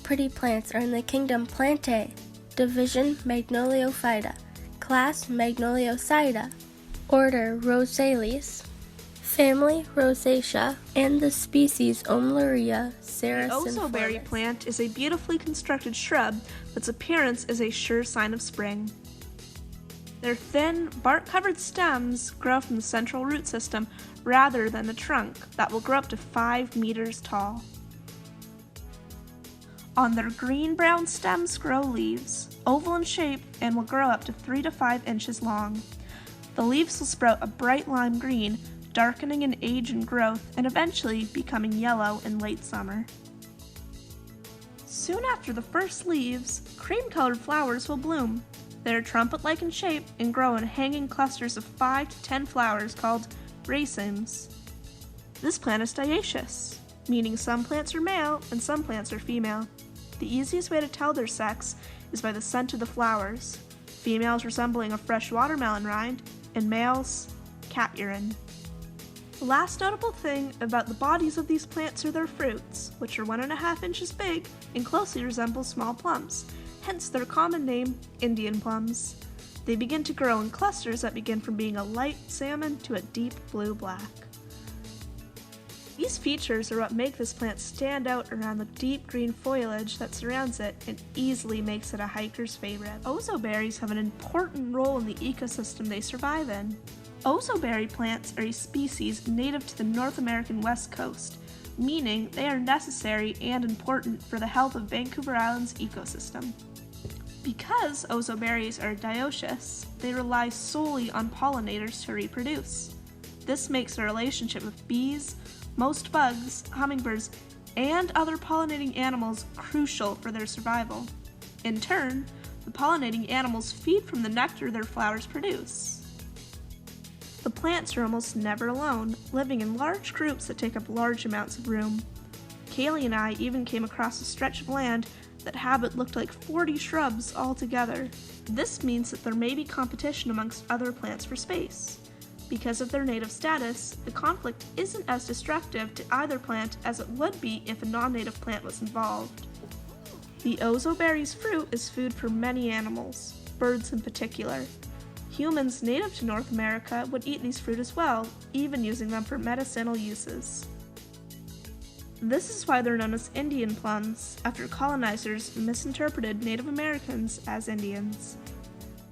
pretty plants are in the kingdom Plantae, division Magnoliophyta, class Magnoliosida, order Rosales, family Rosacea, and the species Omeleria saraceniformis. The ozoberry plant is a beautifully constructed shrub that's appearance is a sure sign of spring. Their thin, bark-covered stems grow from the central root system rather than the trunk that will grow up to 5 meters tall. On their green-brown stems grow leaves, oval in shape, and will grow up to 3 to 5 inches long. The leaves will sprout a bright lime green, darkening in age and growth, and eventually becoming yellow in late summer. Soon after the first leaves, cream-colored flowers will bloom. They are trumpet-like in shape and grow in hanging clusters of 5 to 10 flowers called racemes. This plant is dioecious, meaning some plants are male and some plants are female. The easiest way to tell their sex is by the scent of the flowers, females resembling a fresh watermelon rind, and males, cat urine. The last notable thing about the bodies of these plants are their fruits, which are 1.5 inches big and closely resemble small plums, hence their common name, Indian plums. They begin to grow in clusters that begin from being a light salmon to a deep blue-black. These features are what make this plant stand out around the deep green foliage that surrounds it and easily makes it a hiker's favorite. Ozoberries have an important role in the ecosystem they survive in. Ozoberry plants are a species native to the North American West Coast, meaning they are necessary and important for the health of Vancouver Island's ecosystem. Because ozoberries are dioecious, they rely solely on pollinators to reproduce. This makes their relationship with bees, most bugs, hummingbirds, and other pollinating animals crucial for their survival. In turn, the pollinating animals feed from the nectar their flowers produce. The plants are almost never alone, living in large groups that take up large amounts of room. Kailey and I even came across a stretch of land that habit looked like 40 shrubs all together. This means that there may be competition amongst other plants for space. Because of their native status, the conflict isn't as destructive to either plant as it would be if a non-native plant was involved. The ozoberry's fruit is food for many animals, birds in particular. Humans native to North America would eat these fruit as well, even using them for medicinal uses. This is why they're known as Indian plums, after colonizers misinterpreted Native Americans as Indians.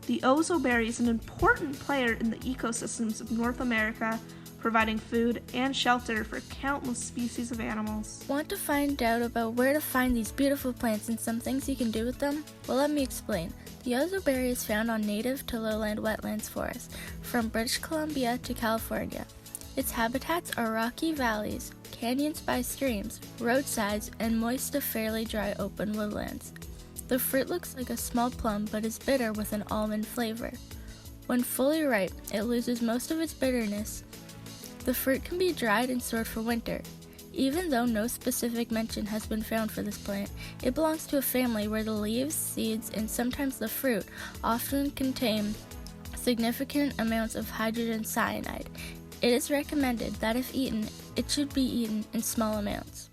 The ozoberry is an important player in the ecosystems of North America, providing food and shelter for countless species of animals. Want to find out about where to find these beautiful plants and some things you can do with them? Well, let me explain. The ozoberry is found on native to lowland wetlands forests, from British Columbia to California. Its habitats are rocky valleys, canyons by streams, roadsides, and moist to fairly dry open woodlands. The fruit looks like a small plum but is bitter with an almond flavor. When fully ripe, it loses most of its bitterness. The fruit can be dried and stored for winter. Even though no specific mention has been found for this plant, it belongs to a family where the leaves, seeds, and sometimes the fruit often contain significant amounts of hydrogen cyanide. It is recommended that if eaten, it should be eaten in small amounts.